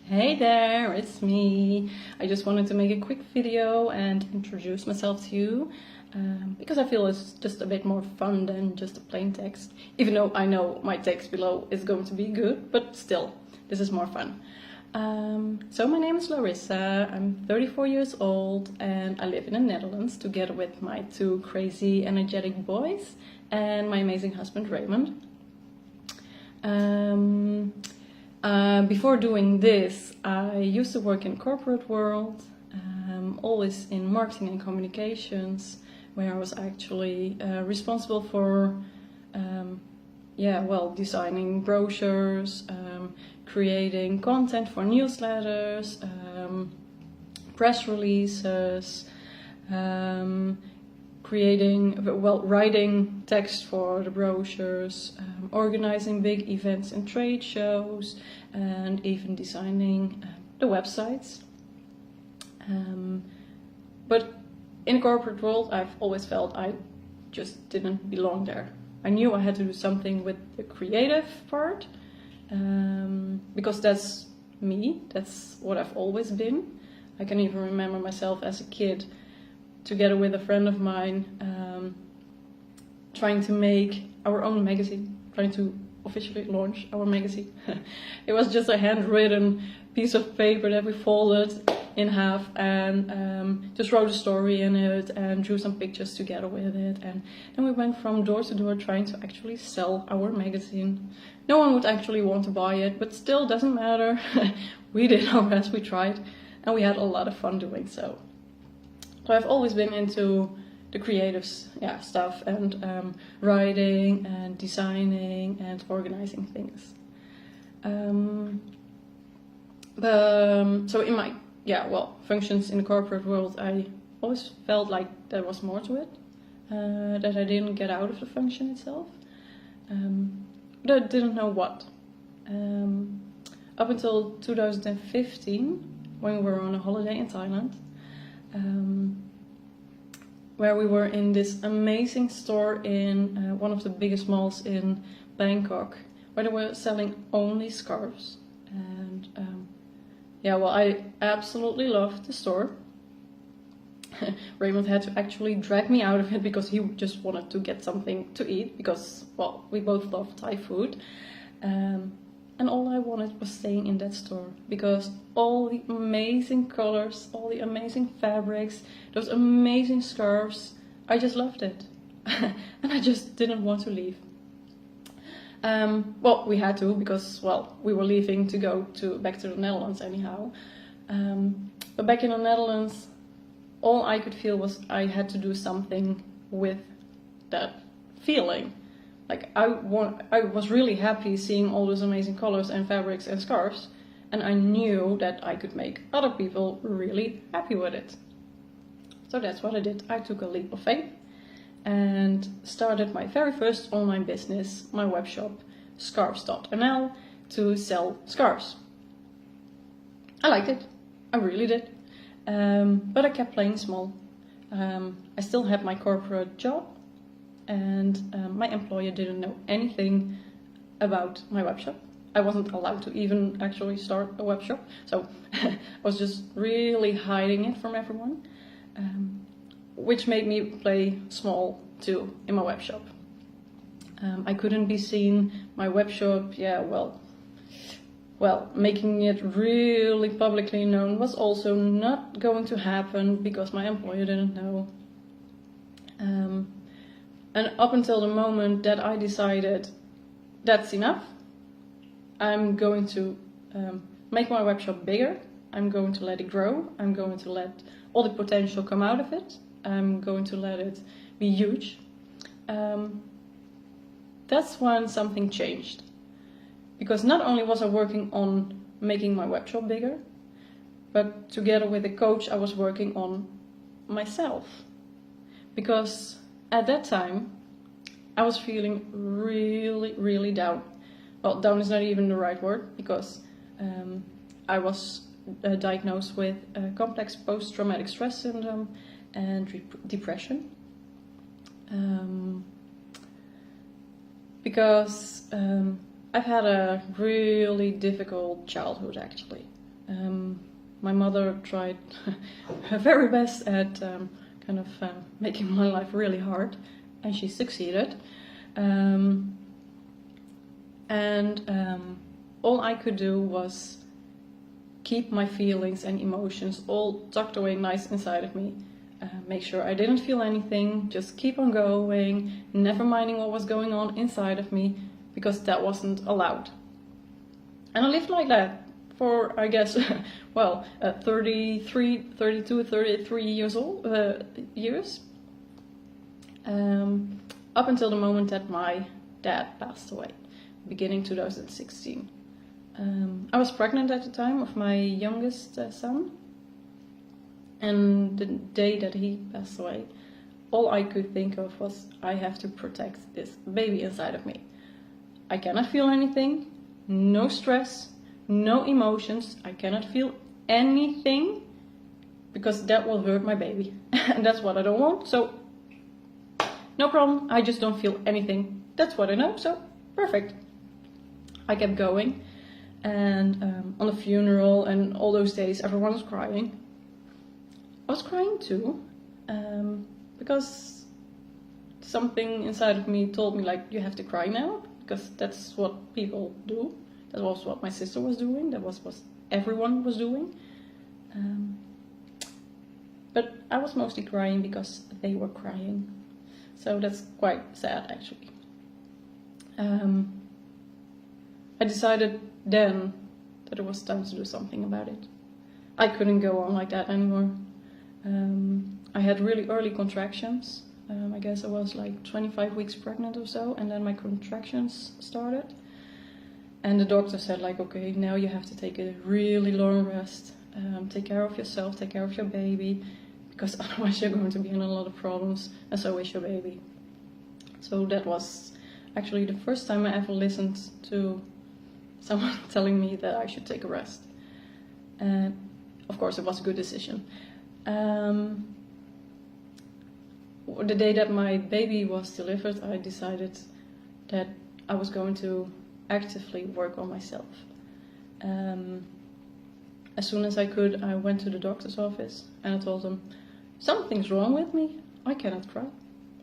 Hey there, it's me. I just wanted to make a quick video and introduce myself to you because I feel it's just a bit more fun than just a plain text. Even though I know my text below is going to be good, but still, this is more fun. So my name is Larissa, I'm 34 years old and I live in the Netherlands together with my two crazy energetic boys and my amazing husband Raymond. Before doing this, I used to work in corporate world, always in marketing and communications, where I was actually responsible for, designing brochures, creating content for newsletters, press releases, writing text for the brochures, organizing big events and trade shows, and even designing the websites. But in the corporate world, I've always felt I just didn't belong there. I knew I had to do something with the creative part, because that's me, that's what I've always been. I can even remember myself as a kid together with a friend of mine, trying to make our own magazine, trying to officially launch our magazine. It was just a handwritten piece of paper that we folded in half and just wrote a story in it and drew some pictures together with it. And then we went from door to door trying to actually sell our magazine. No one would actually want to buy it, but still doesn't matter. We did our best, we tried, and we had a lot of fun doing so. So I've always been into the creative stuff and writing and designing and organizing things. So in my functions in the corporate world, I always felt like there was more to it, that I didn't get out of the function itself, but I didn't know what. Up until 2015, when we were on a holiday in Thailand, where we were in this amazing store in one of the biggest malls in Bangkok, where they were selling only scarves. And I absolutely loved the store. Raymond had to actually drag me out of it because he just wanted to get something to eat because, we both love Thai food. And all I wanted was staying in that store because all the amazing colors, all the amazing fabrics, those amazing scarves, I just loved it. And I just didn't want to leave. We had to because, we were leaving to go back to the Netherlands anyhow. But back in the Netherlands, all I could feel was I had to do something with that feeling. Like I was really happy seeing all those amazing colors and fabrics and scarves, and I knew that I could make other people really happy with it. So that's what I did. I took a leap of faith and started my very first online business, my webshop, scarves.nl, to sell scarves. I liked it. I really did. But I kept playing small. I still had my corporate job. And my employer didn't know anything about my webshop. I wasn't allowed to even actually start a webshop, so I was just really hiding it from everyone, which made me play small too in my webshop. I couldn't be seen. My webshop, making it really publicly known was also not going to happen because my employer didn't know. And up until the moment that I decided that's enough, I'm going to make my webshop bigger, I'm going to let it grow, I'm going to let all the potential come out of it, I'm going to let it be huge. That's when something changed. Because not only was I working on making my webshop bigger, but together with a coach I was working on myself. Because at that time, I was feeling really, really down. Well, down is not even the right word because I was diagnosed with complex post-traumatic stress syndrome and depression. Because I've had a really difficult childhood actually. My mother tried her very best at making my life really hard, and she succeeded. All I could do was keep my feelings and emotions all tucked away nice inside of me. Make sure I didn't feel anything, just keep on going, never minding what was going on inside of me, because that wasn't allowed. And I lived like that for, I guess, 33 years old, up until the moment that my dad passed away, beginning 2016. I was pregnant at the time of my youngest son, and the day that he passed away, all I could think of was, I have to protect this baby inside of me. I cannot feel anything, no stress, no emotions, I cannot feel anything, because that will hurt my baby, and that's what I don't want. So no problem, I just don't feel anything. That's what I know, so perfect. I kept going, and on the funeral and all those days, everyone was crying. I was crying too, because something inside of me told me, like, you have to cry now, because that's what people do. That was what my sister was doing, that was what everyone was doing. But I was mostly crying because they were crying. So that's quite sad, actually. I decided then that it was time to do something about it. I couldn't go on like that anymore. I had really early contractions. I guess I was like 25 weeks pregnant or so, and then my contractions started. And the doctor said, like, okay, now you have to take a really long rest. Take care of yourself, take care of your baby, because otherwise you're going to be in a lot of problems, and so is your baby. So that was actually the first time I ever listened to someone telling me that I should take a rest. And of course it was a good decision. The day that my baby was delivered, I decided that I was going to actively work on myself. As soon as I could, I went to the doctor's office and I told them, something's wrong with me. I cannot cry.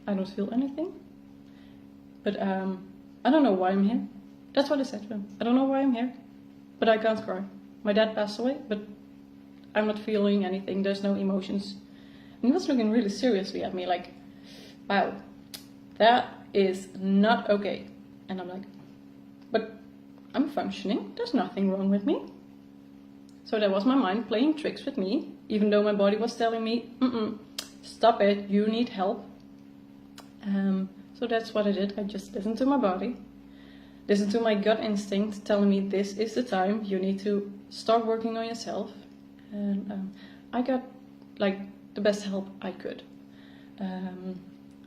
I don't feel anything. But I don't know why I'm here. That's what I said to him. I don't know why I'm here, but I can't cry. My dad passed away, but I'm not feeling anything. There's no emotions. And he was looking really seriously at me, like, wow, that is not okay. And I'm like, but I'm functioning. There's nothing wrong with me. So that was my mind playing tricks with me, even though my body was telling me, stop it, you need help. So that's what I did. I just listened to my body, listened to my gut instinct telling me this is the time, you need to start working on yourself. And I got like the best help I could.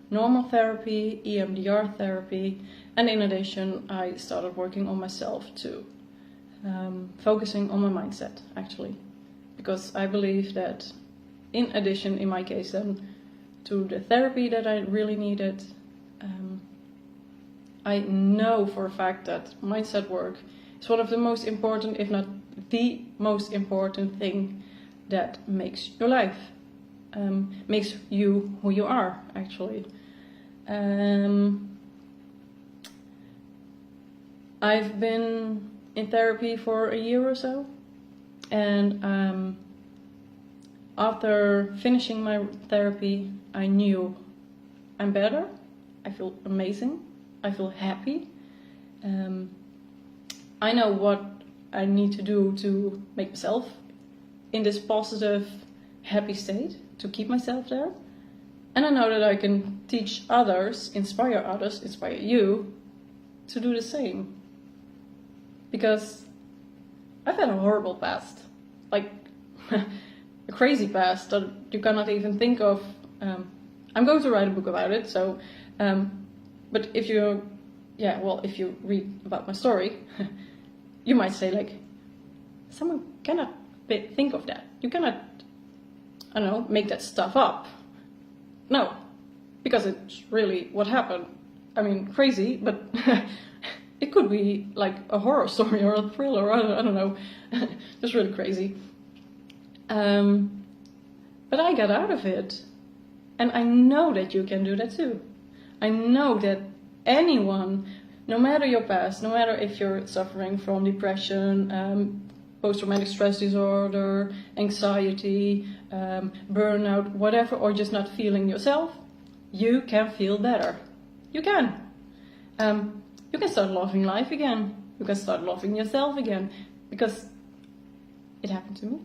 Normal therapy, EMDR therapy, and in addition I started working on myself too. Focusing on my mindset, actually, because I believe that in addition, in my case then, to the therapy that I really needed, I know for a fact that mindset work is one of the most important, if not the most important thing that makes your life, makes you who you are, actually. I've been in therapy for a year or so, and after finishing my therapy, I knew I'm better, I feel amazing, I feel happy. I know what I need to do to make myself in this positive, happy state, to keep myself there. And I know that I can teach others, inspire you to do the same. Because I've had a horrible past, like a crazy past that you cannot even think of. I'm going to write a book about it, so, but if you read about my story, you might say, like, someone cannot think of that. You cannot, I don't know, make that stuff up. No, because it's really what happened. I mean, crazy, but It could be like a horror story or a thriller, or I don't know, just really crazy. But I got out of it. And I know that you can do that too. I know that anyone, no matter your past, no matter if you're suffering from depression, post-traumatic stress disorder, anxiety, burnout, whatever, or just not feeling yourself, you can feel better. You can. You can start loving life again. You can start loving yourself again. Because it happened to me.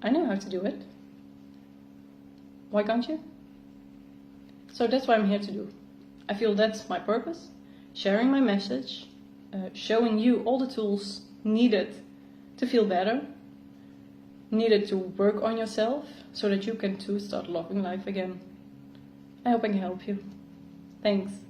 I know how to do it. Why can't you? So that's what I'm here to do. I feel that's my purpose. Sharing my message, showing you all the tools needed to feel better, needed to work on yourself, so that you can too start loving life again. I hope I can help you. Thanks.